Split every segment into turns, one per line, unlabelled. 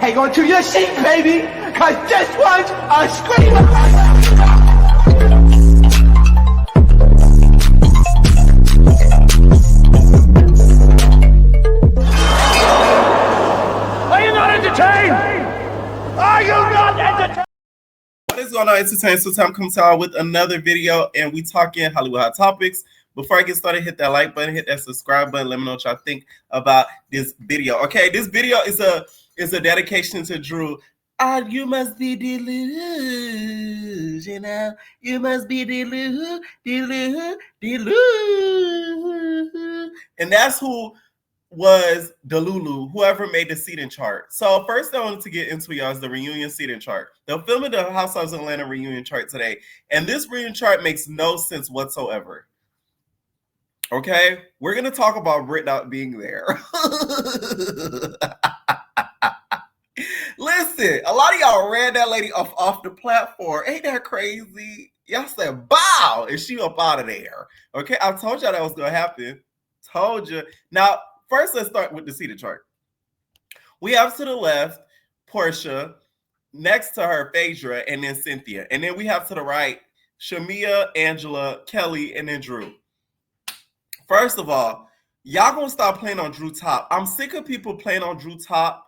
hang on to your seat, baby, because this one's a screamer. Are you not entertained? Are you not entertained?
What is going on, entertainment? So time comes out with another video, and we talking Hollywood hot topics. Before I get started, hit that like button, hit that subscribe button. Let me know what y'all think about this video. Okay, this video is a dedication to Drew. You must be delusional. You must be delusional. And that's who was Delulu, whoever made the seating chart. So first I wanted to get into y'all is the reunion seating chart. They're filming the Housewives of Atlanta reunion chart today. And this reunion chart makes no sense whatsoever. Okay? We're going to talk about Brit not being there. Listen, a lot of y'all ran that lady off the platform. Ain't that crazy? Y'all said, bow, and she up out of there. Okay? I told y'all that was going to happen. Told you. Now, first, let's start with the seating chart. We have to the left, Portia, next to her, Phaedra, and then Cynthia. And then we have to the right, Shamia, Angela, Kelly, and then Drew. First of all, y'all gonna stop playing on Drew top. I'm sick of people playing on Drew top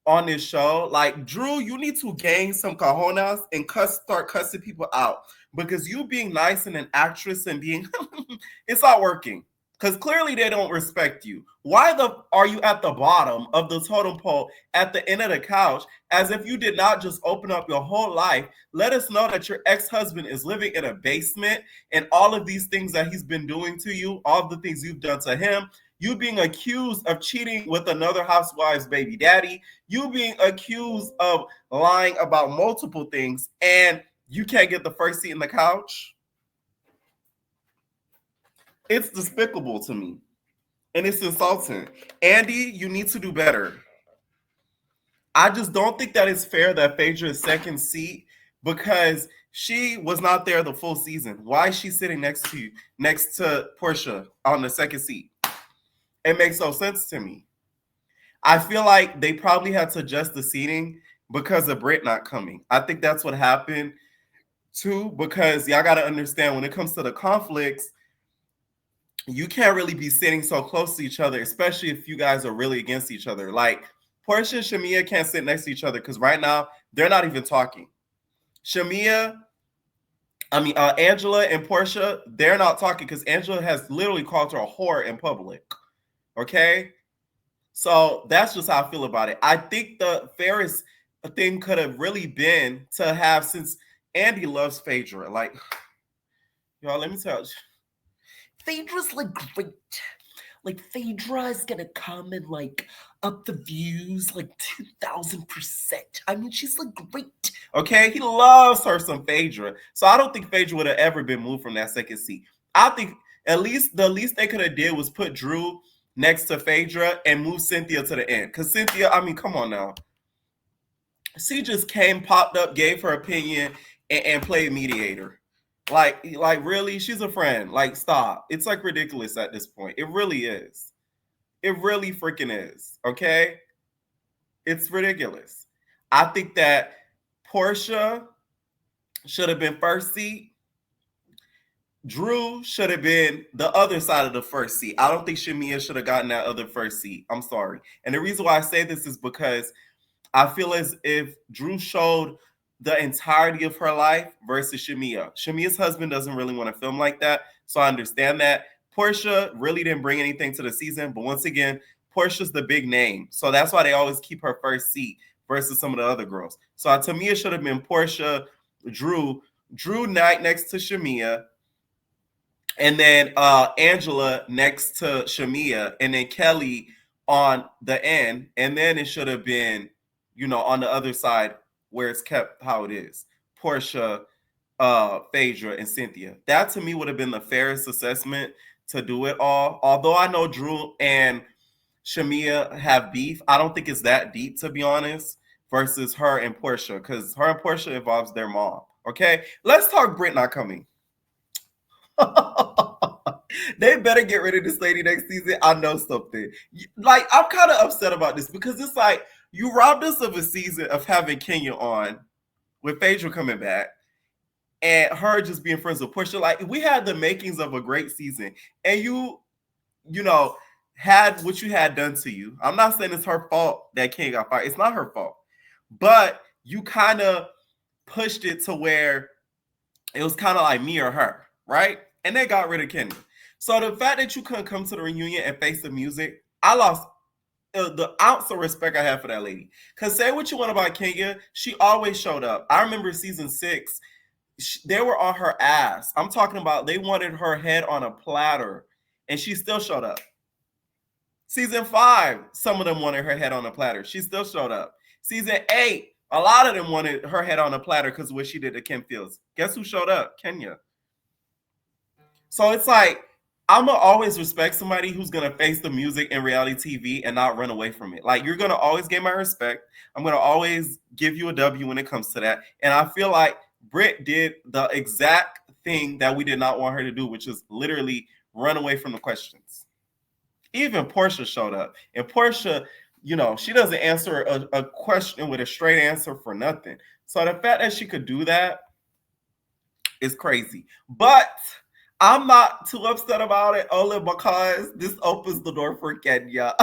on this show. Like, Drew, you need to gain some cojones and start cussing people out. Because you being nice and an actress and being, it's not working. Because clearly they don't respect you. Why are you at the bottom of the totem pole at the end of the couch as if you did not just open up your whole life? Let us know that your ex-husband is living in a basement and all of these things that he's been doing to you, all the things you've done to him, you being accused of cheating with another housewife's baby daddy, you being accused of lying about multiple things, and you can't get the first seat in the couch? It's despicable to me. And it's insulting. Andy, you need to do better. I just don't think that it's fair that Phaedra is second seat because she was not there the full season. Why is she sitting next to Portia on the second seat? It makes no sense to me. I feel like they probably had to adjust the seating because of Brit not coming. I think that's what happened too, because y'all got to understand when it comes to the conflicts, you can't really be sitting so close to each other, especially if you guys are really against each other. Like, Portia and Shamia can't sit next to each other because right now they're not even talking. Angela and Portia, they're not talking because Angela has literally called her a whore in public. Okay? So that's just how I feel about it. I think the fairest thing could have really been to have, since Andy loves Phaedra. Like, y'all, let me tell you. Phaedra's like great. Like, Phaedra is gonna come and like up the views like 2,000%. I mean, she's like great. Okay, he loves her some Phaedra. So I don't think Phaedra would have ever been moved from that second seat. I think the least they could have did was put Drew next to Phaedra and move Cynthia to the end. Because Cynthia, I mean, come on now. She just came, popped up, gave her opinion, and played mediator. Like really, she's a friend. Like, stop. It's like ridiculous at this point. It really is. It really freaking is. Okay? It's ridiculous. I think that Portia should have been first seat. Drew should have been the other side of the first seat. I don't think Shamia should have gotten that other first seat. I'm sorry. And the reason why I say this is because I feel as if Drew showed the entirety of her life versus Shamia. Shamia's husband doesn't really want to film like that, so I understand that. Portia really didn't bring anything to the season, but once again, Portia's the big name, so that's why they always keep her first seat versus some of the other girls. So to me, it should have been Portia, Drew next to Shamia, and then Angela next to Shamia, and then Kelly on the end, and then it should have been, on the other side, where it's kept how it is. Portia, Phaedra, and Cynthia. That to me would have been the fairest assessment to do it all. Although I know Drew and Shamia have beef, I don't think it's that deep, to be honest, versus her and Portia, because her and Portia involves their mom. Okay? Let's talk Brit not coming. They better get rid of this lady next season. I know something. Like, I'm kind of upset about this because it's like, You robbed us of a season of having Kenya on with Phaedra coming back and her just being friends with Portia. Like, we had the makings of a great season, and you know, had what you had done to you. I'm not saying it's her fault that Kenya got fired. It's not her fault. But you kind of pushed it to where it was kind of like me or her, right? And they got rid of Kenya. So the fact that you couldn't come to the reunion and face the music, I lost the ounce of respect I have for that lady. Because say what you want about Kenya, she always showed up. I remember season 6, they were on her ass. I'm talking about they wanted her head on a platter, and she still showed up. Season 5, some of them wanted her head on a platter. She still showed up. Season 8, a lot of them wanted her head on a platter because of what she did to Kim Fields. Guess who showed up? Kenya. So it's like, I'm going to always respect somebody who's going to face the music in reality TV and not run away from it. Like, you're going to always get my respect. I'm going to always give you a W when it comes to that. And I feel like Brit did the exact thing that we did not want her to do, which is literally run away from the questions. Even Portia showed up. And Portia, you know, she doesn't answer a question with a straight answer for nothing. So the fact that she could do that is crazy. But I'm not too upset about it, only because this opens the door for Kenya.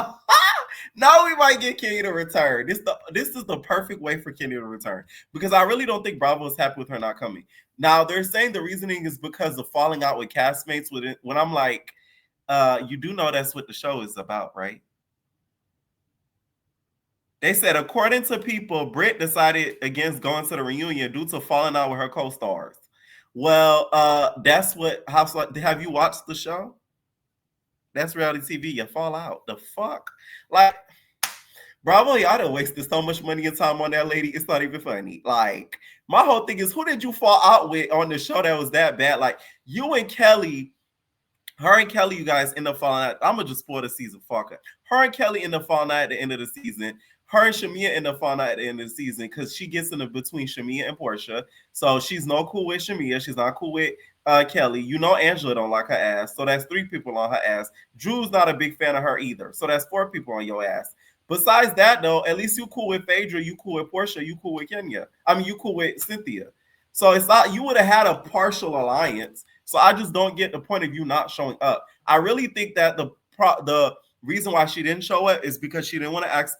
Now we might get Kenya to return. This is the perfect way for Kenya to return, because I really don't think Bravo is happy with her not coming. Now, they're saying the reasoning is because of falling out with castmates. When I'm like, you do know that's what the show is about, right? They said, according to people, Brit decided against going to the reunion due to falling out with her co-stars. Well, that's what have you watched the show? That's reality TV. You fall out. The fuck? Like, Bravo, y'all done wasted so much money and time on that lady. It's not even funny. Like, my whole thing is, who did you fall out with on the show that was that bad? Like, you and Kelly, her and Kelly, you guys end up falling out. I'm going to just spoil the season. Fuck it. Her and Kelly end up falling out at the end of the season. Her and Shamia end up falling out at the end of the season because she gets in the between Shamia and Portia. So she's no cool with Shamia. She's not cool with Kelly. You know Angela don't like her ass. So that's 3 people on her ass. Drew's not a big fan of her either. So that's 4 people on your ass. Besides that, though, at least you cool with Phaedra, you cool with Portia, you cool with Kenya. I mean, you cool with Cynthia. So it's not, you would have had a partial alliance. So I just don't get the point of you not showing up. I really think that the reason why she didn't show up is because she didn't want to ask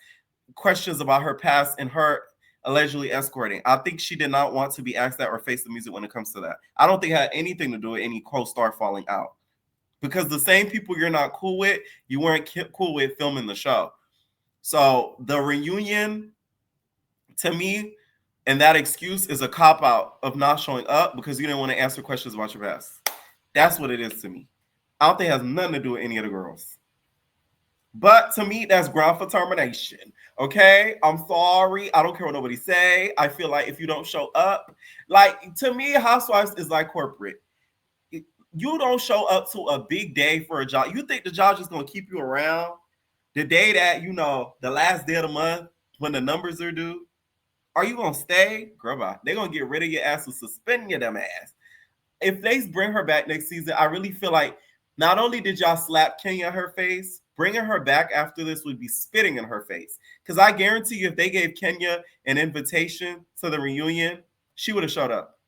questions about her past and her allegedly escorting. I think she did not want to be asked that or face the music when it comes to that. I don't think it had anything to do with any co-star falling out. Because the same people you're not cool with, you weren't cool with filming the show. So the reunion, to me, and that excuse is a cop-out of not showing up because you didn't want to answer questions about your past. That's what it is to me. I don't think it has nothing to do with any of the girls. But to me, that's ground for termination. Okay? I'm sorry. I don't care what nobody say. I feel like if you don't show up, like, to me, Housewives is like corporate. You don't show up to a big day for a job. You think the job is going to keep you around the day that, you know, the last day of the month when the numbers are due? Are you going to stay? Girl, bye. They're going to get rid of your ass and suspend your dumb ass. If they bring her back next season, I really feel like not only did y'all slap Kenya in her face, bringing her back after this would be spitting in her face. Because I guarantee you, if they gave Kenya an invitation to the reunion, she would have showed up.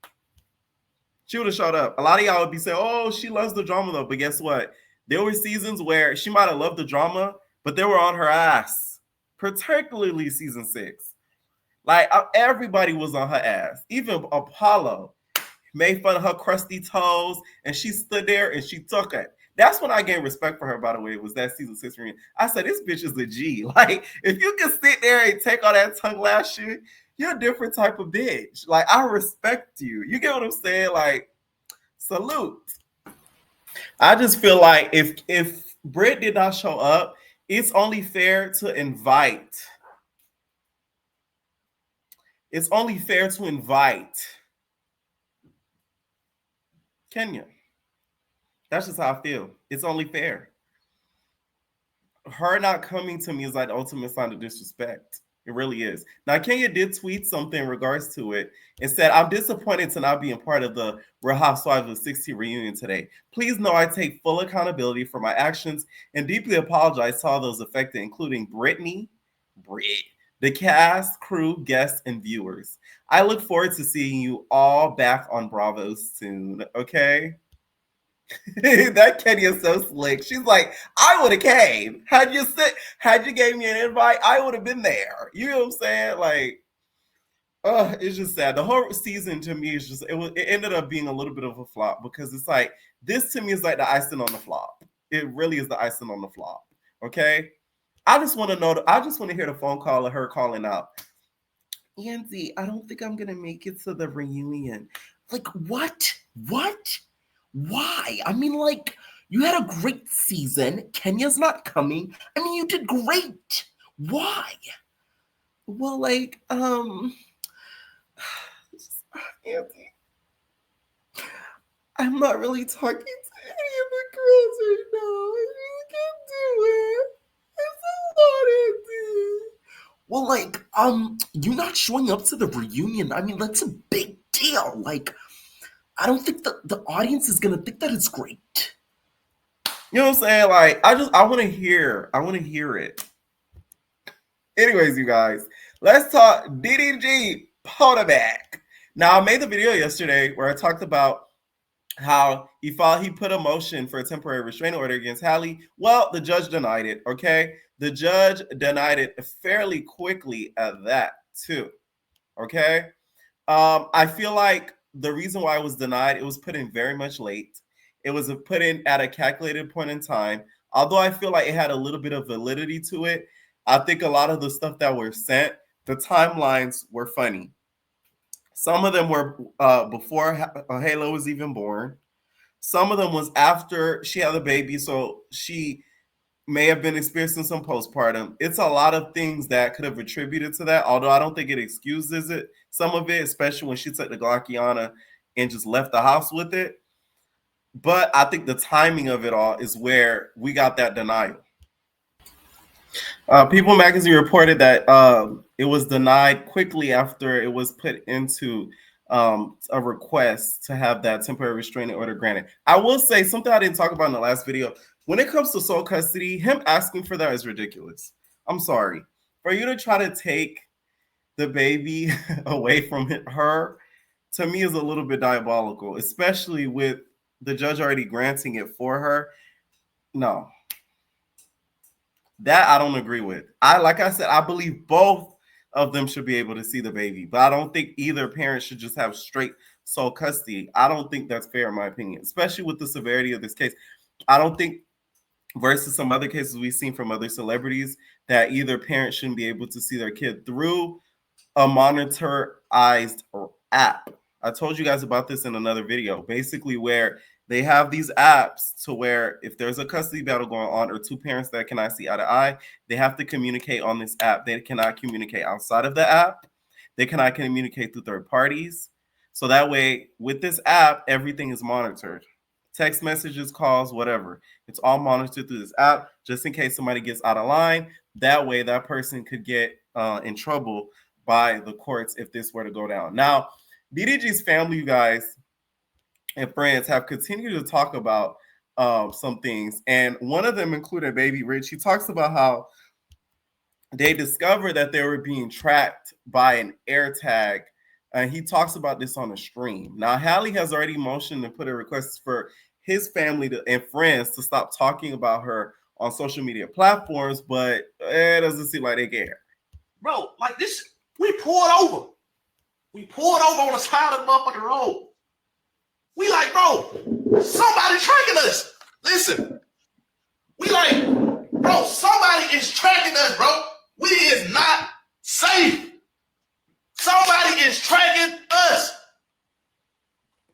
She would have showed up. A lot of y'all would be saying, oh, she loves the drama, though. But guess what? There were seasons where she might have loved the drama, but they were on her ass, particularly season 6. Like, everybody was on her ass. Even Apollo made fun of her crusty toes, and she stood there and she took it. That's when I gained respect for her, by the way. It was that season 6 reunion. I said, this bitch is a G. Like, if you can sit there and take all that tongue lashing, you're a different type of bitch. Like, I respect you. You get what I'm saying? Like, salute. I just feel like if Brit did not show up, it's only fair to invite. It's only fair to invite Kenya. That's just how I feel. It's only fair. Her not coming to me is like the ultimate sign of disrespect. It really is. Now, Kenya did tweet something in regards to it and said, I'm disappointed to not being part of the Real Housewives of 16 reunion today. Please know I take full accountability for my actions and deeply apologize to all those affected, including Brit, the cast, crew, guests, and viewers. I look forward to seeing you all back on Bravo soon, okay? That Kenny is so slick. She's like, I would have came. Had you gave me an invite, I would have been there. You know what I'm saying? Like, it's just sad. The whole season to me is just it ended up being a little bit of a flop because it's like this to me is like the icing on the flop. It really is the icing on the flop. Okay. I just want to know. I just want to hear the phone call of her calling out, Andy, I don't think I'm gonna make it to the reunion. Like, what? What? Why? I mean, like, you had a great season. Kenya's not coming. I mean, you did great. Why? Well, like, Andy, I'm not really talking to any of the girls right now. I really can't do it. It's a lot, Andy. Well, like, you not showing up to the reunion, I mean, that's a big deal. Like, I don't think the audience is gonna think that it's great. You know what I'm saying? Like, I want to hear it. Anyways, you guys, let's talk DDG Potomac. Now, I made the video yesterday where I talked about how he put a motion for a temporary restraining order against Halle. Well, the judge denied it, okay? The judge denied it fairly quickly at that, too, okay? I feel like the reason why it was denied, it was put in very much late. It was put in at a calculated point in time. Although I feel like it had a little bit of validity to it, I think a lot of the stuff that were sent, the timelines were funny. Some of them were before Halo was even born. Some of them was after she had the baby, so she may have been experiencing some postpartum. It's a lot of things that could have attributed to that, although I don't think it excuses it. Some of it, especially when she took the Glockiana and just left the house with it. But I think the timing of it all is where we got that denial. People Magazine reported that it was denied quickly after it was put into a request to have that temporary restraining order granted. I will say something I didn't talk about in the last video. When it comes to sole custody, him asking for that is ridiculous. I'm sorry. For you to try to take the baby away from her, to me, is a little bit diabolical, especially with the judge already granting it for her. No. That I don't agree with. Like I said, I believe both of them should be able to see the baby, but I don't think either parent should just have straight sole custody. I don't think that's fair, in my opinion, especially with the severity of this case. I don't think, versus some other cases we've seen from other celebrities, that either parent shouldn't be able to see their kid through a monitorized app. I told you guys about this in another video, basically where they have these apps to where if there's a custody battle going on or two parents that cannot see eye to eye, they have to communicate on this app. They cannot communicate outside of the app. They cannot communicate through third parties. So that way, with this app, everything is monitored. Text messages, calls, whatever. It's all monitored through this app, just in case somebody gets out of line. That way, that person could get in trouble by the courts if this were to go down. Now, DDG's family, you guys, and friends have continued to talk about some things. And one of them included Baby Rich. He talks about how they discovered that they were being tracked by an AirTag. And he talks about this on the stream. Now, Halle has already motioned and put a request for his family and friends to stop talking about her on social media platforms, but it doesn't seem like they care.
Bro, like this, we pulled over. We pulled over on the side of the motherfucking road. We like, bro, somebody tracking us. Listen, we like, bro, somebody is tracking us, bro. We is not safe. Somebody is tracking us.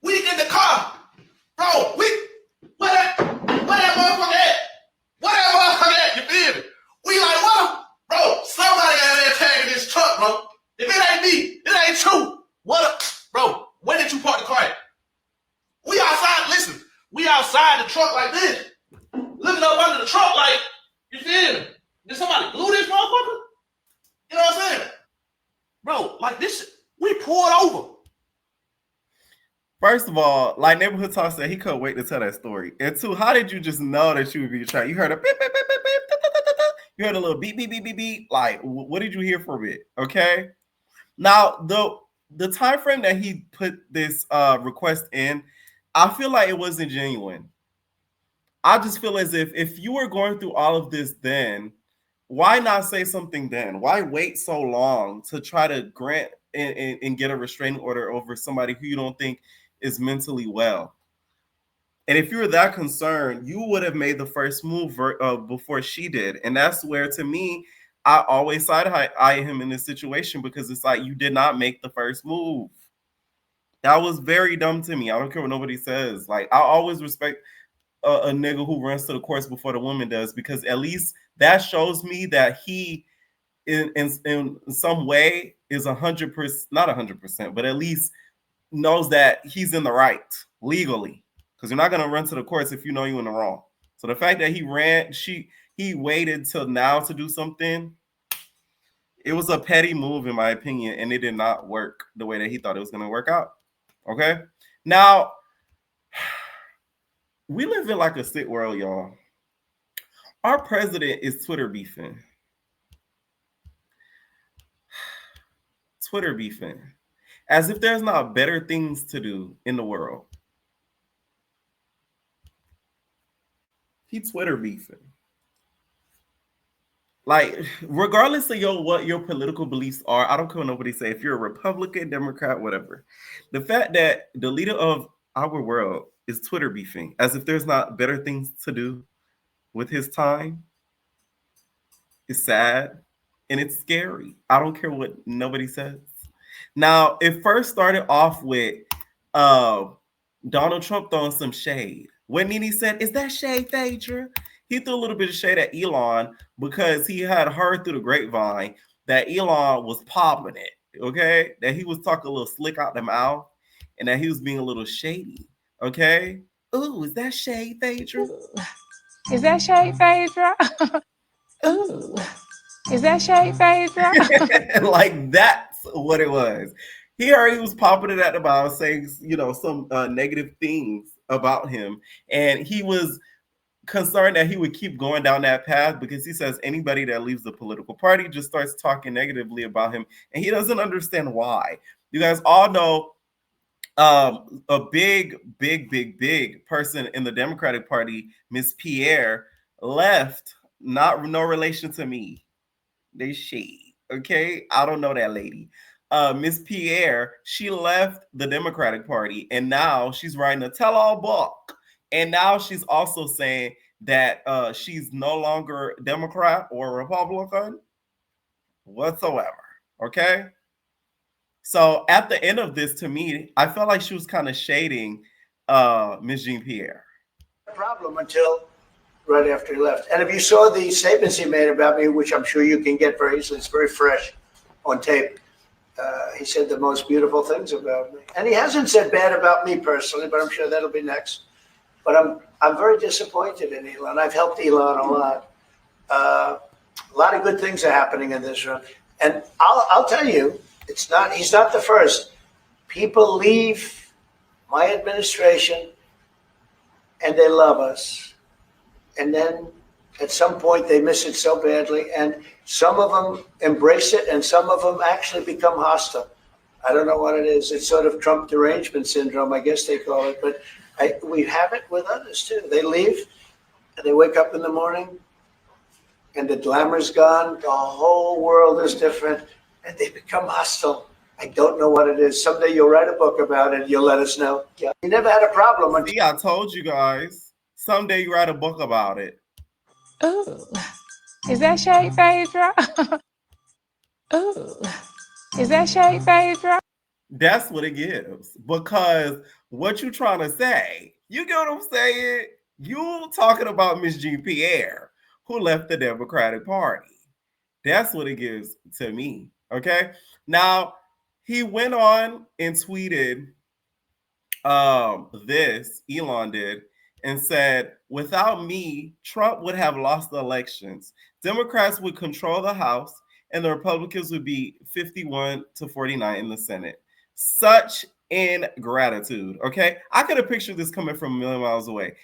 We in the car, bro. Where that motherfucker at? Where that motherfucker at? You feel me? We like, what? Bro, somebody out there tagging this truck, bro. If it ain't me, it ain't you. What up, bro? Where did you park the car at? We outside, listen, we outside the truck like this. Looking up under the truck like, you feel me? Did somebody glue this motherfucker? You know what I'm saying? Bro, like this, we pulled over.
First of all, like Neighborhood Talk said, he couldn't wait to tell that story. And two, how did you just know that you would be tracked? You heard a beep, beep, beep, beep, beep, da, da, da, da. You heard a little beep, beep, beep, beep, beep. Like, what did you hear from it? Okay. Now, the time frame that he put this request in, I feel like it wasn't genuine. I just feel as if you were going through all of this then, why not say something then? Why wait so long to try to grant and get a restraining order over somebody who you don't think is mentally well? And if you were that concerned, you would have made the first move before she did. And that's where, to me, I always side-eye him in this situation, because it's like, you did not make the first move. That was very dumb to me. I don't care what nobody says. Like, I always respect a nigga who runs to the courts before the woman does, because at least that shows me that he, in some way, is 100%, not 100%, but at least knows that he's in the right legally. Because you're not going to run to the courts if you know you're in the wrong. So the fact that he waited till now to do something, it was a petty move in my opinion, and it did not work the way that he thought it was going to work out. Okay? Now, we live in like a sick world, y'all. Our president is Twitter beefing. Twitter beefing. As if there's not better things to do in the world. He Twitter beefing. Like, regardless of what your political beliefs are, I don't care what nobody say. If you're a Republican, Democrat, whatever, the fact that the leader of our world is Twitter beefing, as if there's not better things to do with his time, is sad and it's scary. I don't care what nobody says. Now, it first started off with Donald Trump throwing some shade. When Nene said, "Is that shade, Phaedra?" He threw a little bit of shade at Elon because he had heard through the grapevine that Elon was popping it, okay? That he was talking a little slick out the mouth and that he was being a little shady, okay? Ooh, is that shade, Phaedra?
Is that shade, Phaedra? Ooh. Is that shade, Phaedra?
Like, that's what it was. He heard he was popping it at the mouth, saying, some negative things about him. And he was concerned that he would keep going down that path, because he says anybody that leaves the political party just starts talking negatively about him, and he doesn't understand why. You guys all know a big person in the Democratic Party, Miss Pierre, left. No relation to me. They shade, okay? I don't know that lady. Miss Pierre, she left the Democratic Party, and now she's writing a tell-all book. And now she's also saying that she's no longer Democrat or Republican whatsoever. Okay? So at the end of this, to me, I felt like she was kind of shading Ms. Jean Pierre.
Problem until right after he left. And if you saw the statements he made about me, which I'm sure you can get very easily, it's very fresh on tape. He said the most beautiful things about me. And he hasn't said bad about me personally, but I'm sure that'll be next. But I'm very disappointed in Elon. I've helped Elon a lot. A lot of good things are happening in this room. And I'll tell you, he's not the first. People leave my administration and they love us. And then at some point they miss it so badly. And some of them embrace it and some of them actually become hostile. I don't know what it is. It's sort of Trump derangement syndrome, I guess they call it. But we have it with others too. They leave and they wake up in the morning and the glamour's gone. The whole world is different and they become hostile. I don't know what it is. Someday you'll write a book about it. You'll let us know. Yeah. You never had a problem until.
See, I told you guys. Someday you write a book about it.
Ooh. Is that shade, Phaedra? Ooh. Is that shade, Phaedra?
That's what it gives. Because what you trying to say, you get what I'm saying? You talking about Miss Jean Pierre, who left the Democratic Party. That's what it gives to me. Okay. Now, he went on and tweeted this, Elon did, and said, "Without me, Trump would have lost the elections. Democrats would control the House and the Republicans would be 51-49 in the Senate." Such ingratitude. Okay. I could have pictured this coming from a million miles away.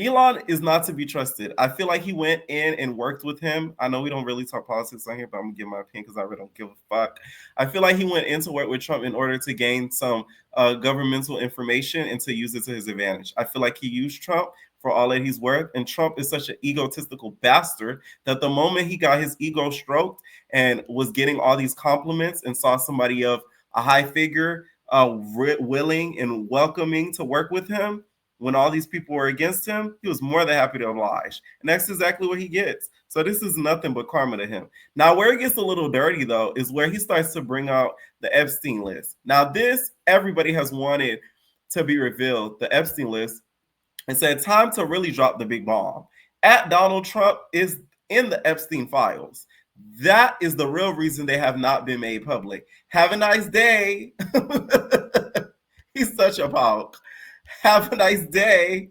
Elon is not to be trusted. I feel like he went in and worked with him. I know we don't really talk politics on here, but I'm gonna give my opinion because I really don't give a fuck. I feel like he went in to work with Trump in order to gain some governmental information and to use it to his advantage. I feel like he used Trump for all that he's worth, and Trump is such an egotistical bastard that the moment he got his ego stroked and was getting all these compliments and saw somebody of a high figure willing and welcoming to work with him, when all these people were against him, he was more than happy to oblige. And that's exactly what he gets. So this is nothing but karma to him. Now, where it gets a little dirty, though, is where he starts to bring out the Epstein list. Now, this, everybody has wanted to be revealed, the Epstein list, and said, time to really drop the big bomb. At Donald Trump is in the Epstein files. That is the real reason they have not been made public. Have a nice day. He's such a punk. Have a nice day.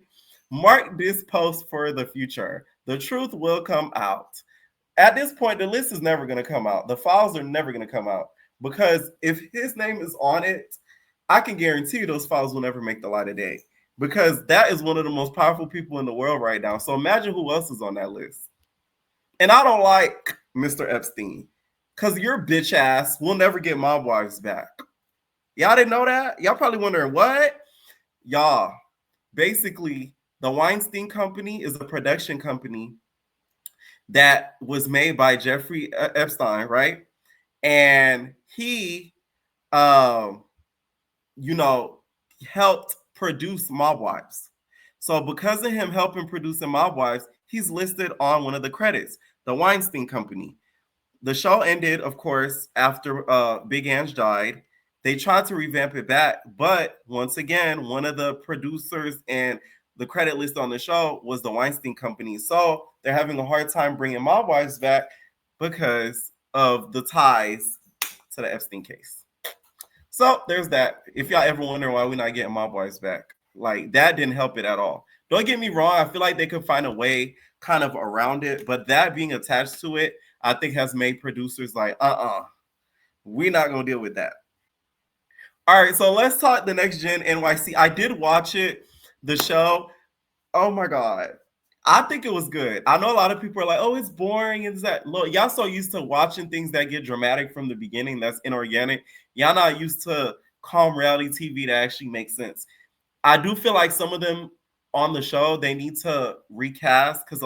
Mark this post for the future. The truth will come out. At this point, the list is never going to come out. The files are never going to come out because if his name is on it, I can guarantee you those files will never make the light of day because that is one of the most powerful people in the world right now. So imagine who else is on that list. And I don't like Mr. Epstein because your bitch ass will never get mob wives back. Y'all didn't know that? Y'all probably wondering what? Y'all, basically, the Weinstein Company is a production company that was made by Jeffrey Epstein, right? And he, helped produce mob wives. So because of him helping producing mob wives, he's listed on one of the credits, the Weinstein Company. The show ended, of course, after Big Ange died. They tried to revamp it back, but once again, one of the producers and the credit list on the show was the Weinstein Company. So they're having a hard time bringing mob wives back because of the ties to the Epstein case. So there's that. If y'all ever wonder why we're not getting mob wives back, like that didn't help it at all. Don't get me wrong. I feel like they could find a way kind of around it, but that being attached to it, I think has made producers like, we're not going to deal with that. All right, so let's talk the Next Gen NYC. I did watch it, the show. Oh my God. I think it was good. I know a lot of people are like, oh, it's boring. Is that look, y'all so used to watching things that get dramatic from the beginning, that's inorganic. Y'all not used to calm reality TV that actually makes sense. I do feel like some of them on the show, they need to recast because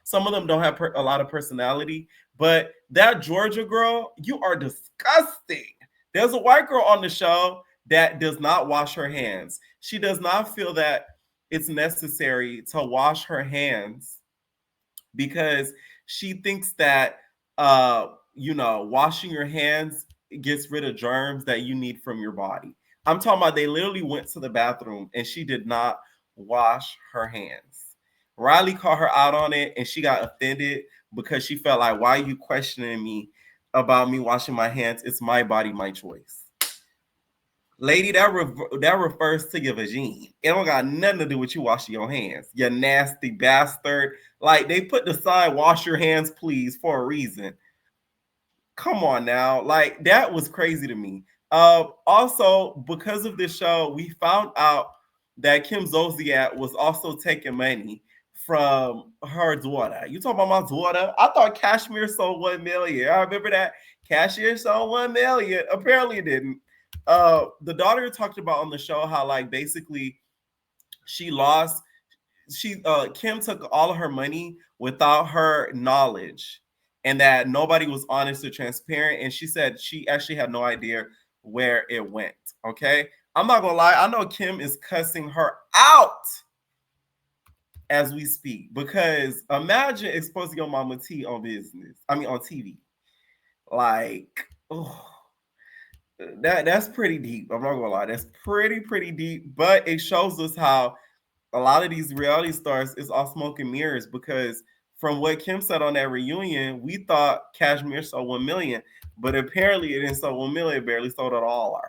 some of them don't have a lot of personality. But that Georgia girl, you are disgusting. There's a white girl on the show that does not wash her hands. She does not feel that it's necessary to wash her hands because she thinks that, washing your hands gets rid of germs that you need from your body. I'm talking about they literally went to the bathroom and she did not wash her hands. Riley called her out on it and she got offended because she felt like, why are you questioning me about me washing my hands? It's my body, my choice. Lady, that refers to your vagina. It don't got nothing to do with you washing your hands. You nasty bastard. Like, they put the sign, wash your hands, please, for a reason. Come on now. Like, that was crazy to me. Also, because of this show, we found out that Kim Zolciak was also taking money from her daughter. You talking about my daughter? I thought Cashmere sold 1 million. I remember that. Cashier sold 1 million. Apparently it didn't. The daughter talked about on the show how, like, basically Kim took all of her money without her knowledge and that nobody was honest or transparent. And she said she actually had no idea where it went. Okay. I'm not gonna lie. I know Kim is cussing her out as we speak because imagine exposing your mama T on TV. Like, oh. That's pretty deep. I'm not gonna lie. That's pretty deep. But it shows us how a lot of these reality stars is all smoke and mirrors because from what Kim said on that reunion, we thought Cashmere sold 1 million, but apparently it didn't sell 1 million, it barely sold at all.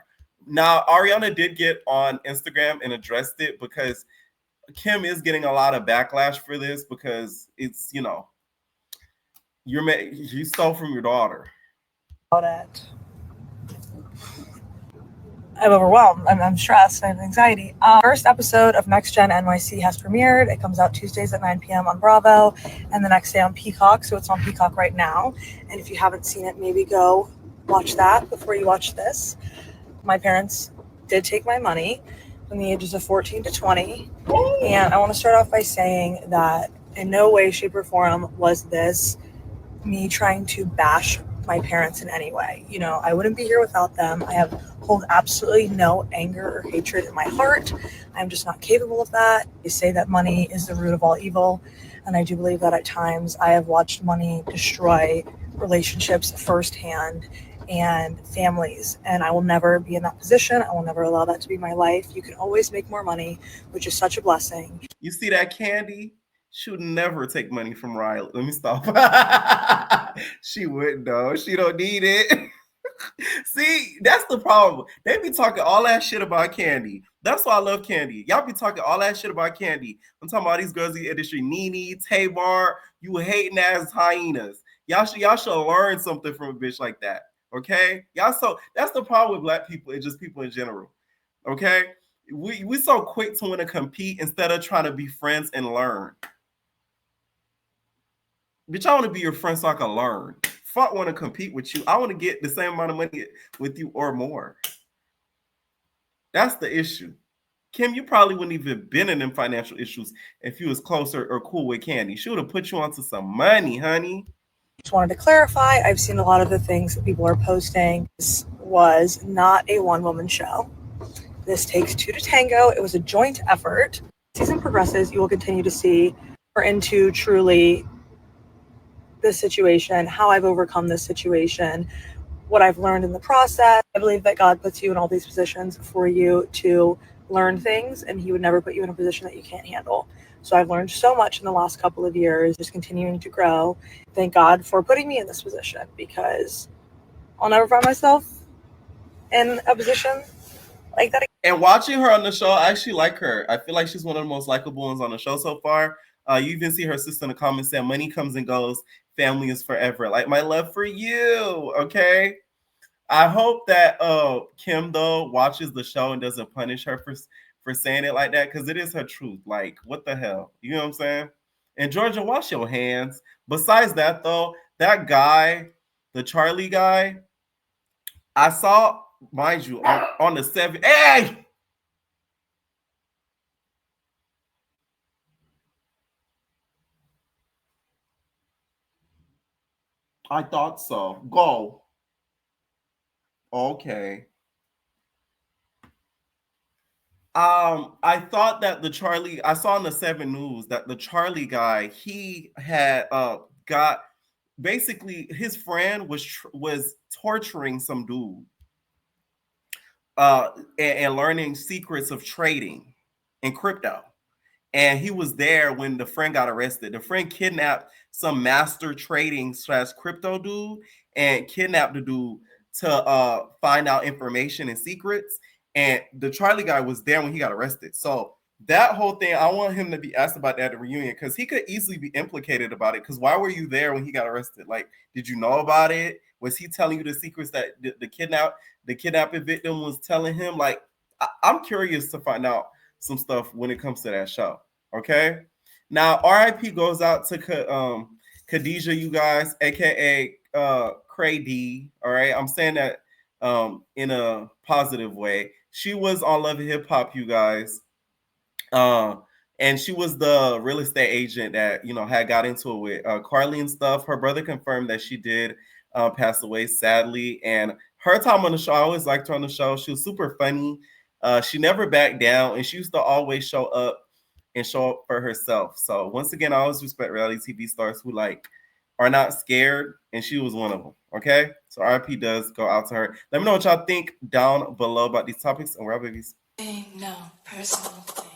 Now, Ariana did get on Instagram and addressed it because Kim is getting a lot of backlash for this because it's, you stole from your daughter.
All that. I'm overwhelmed. I'm stressed. I have anxiety. First episode of Next Gen NYC has premiered. It comes out Tuesdays at 9 p.m. on Bravo and the next day on Peacock. So it's on Peacock right now. And if you haven't seen it, maybe go watch that before you watch this. My parents did take my money from the ages of 14 to 20. And I want to start off by saying that in no way, shape, or form was this me trying to bash my parents in any way. You know, I wouldn't be here without them. I hold absolutely no anger or hatred in my heart. I'm just not capable of that. They say that money is the root of all evil, and I do believe that at times I have watched money destroy relationships firsthand and families, and I will never be in that position. I will never allow that to be my life. You can always make more money, which is such a blessing.
You see that Candy? She would never take money from Riley. Let me stop. She wouldn't though. She don't need it. See, that's the problem. They be talking all that shit about Candy. That's why I love Candy. Y'all be talking all that shit about Candy. I'm talking about these girls in the industry. Nene, Tamar, you hating ass hyenas. Y'all should learn something from a bitch like that. Okay? So that's the problem with black people and just people in general. Okay? We so quick to want to compete instead of trying to be friends and learn. Bitch, I want to be your friend so I can learn. Fuck want to compete with you. I want to get the same amount of money with you or more. That's the issue. Kim, you probably wouldn't even been in them financial issues if you was closer or cool with Candy. She would have put you onto some money, honey.
Just wanted to clarify, I've seen a lot of the things that people are posting. This was not a one-woman show. This takes two to tango. It was a joint effort. As the season progresses, you will continue to see her into truly this situation, how I've overcome this situation, what I've learned in the process. I believe that God puts you in all these positions for you to learn things, and he would never put you in a position that you can't handle. So I've learned so much in the last couple of years, just continuing to grow. Thank God for putting me in this position, because I'll never find myself in a position like that.
And watching her on the show, I actually like her. I feel like she's one of the most likable ones on the show so far. You even see her sister in the comments saying, money comes and goes, family is forever. Like my love for you, okay? I hope that Kim, though, watches the show and doesn't punish her for saying it like that, because it is her truth. Like, what the hell? You know what I'm saying? And Georgia, wash your hands. Besides that, though, that guy, the Charlie guy, I saw, mind you, on the 7th. Hey! I thought so. Go. Okay. I thought that I saw on the 7 News that the Charlie guy, he had got, basically his friend was torturing some dude and learning secrets of trading in crypto. And he was there when the friend got arrested. The friend kidnapped some master trading / crypto dude and kidnapped the dude to find out information and secrets. And the Charlie guy was there when he got arrested. So that whole thing, I want him to be asked about that at the reunion, because he could easily be implicated about it. Because why were you there when he got arrested? Like, did you know about it? Was he telling you the secrets that the kidnapping victim was telling him? Like, I'm curious to find out some stuff when it comes to that show. Okay. Now, RIP goes out to Khadiyah, you guys, aka Cray D. All right. I'm saying that in a positive way. She was on Love and Hip Hop, you guys. And she was the real estate agent that, had got into it with Carly and stuff. Her brother confirmed that she did pass away, sadly. And her time on the show, I always liked her on the show. She was super funny. She never backed down, and she used to always show up for herself. So once again, I always respect reality TV stars who are not scared, and she was one of them. Okay, so RIP does go out to her. Let me know what y'all think down below about these topics, and we're out, babies.
No personal thing.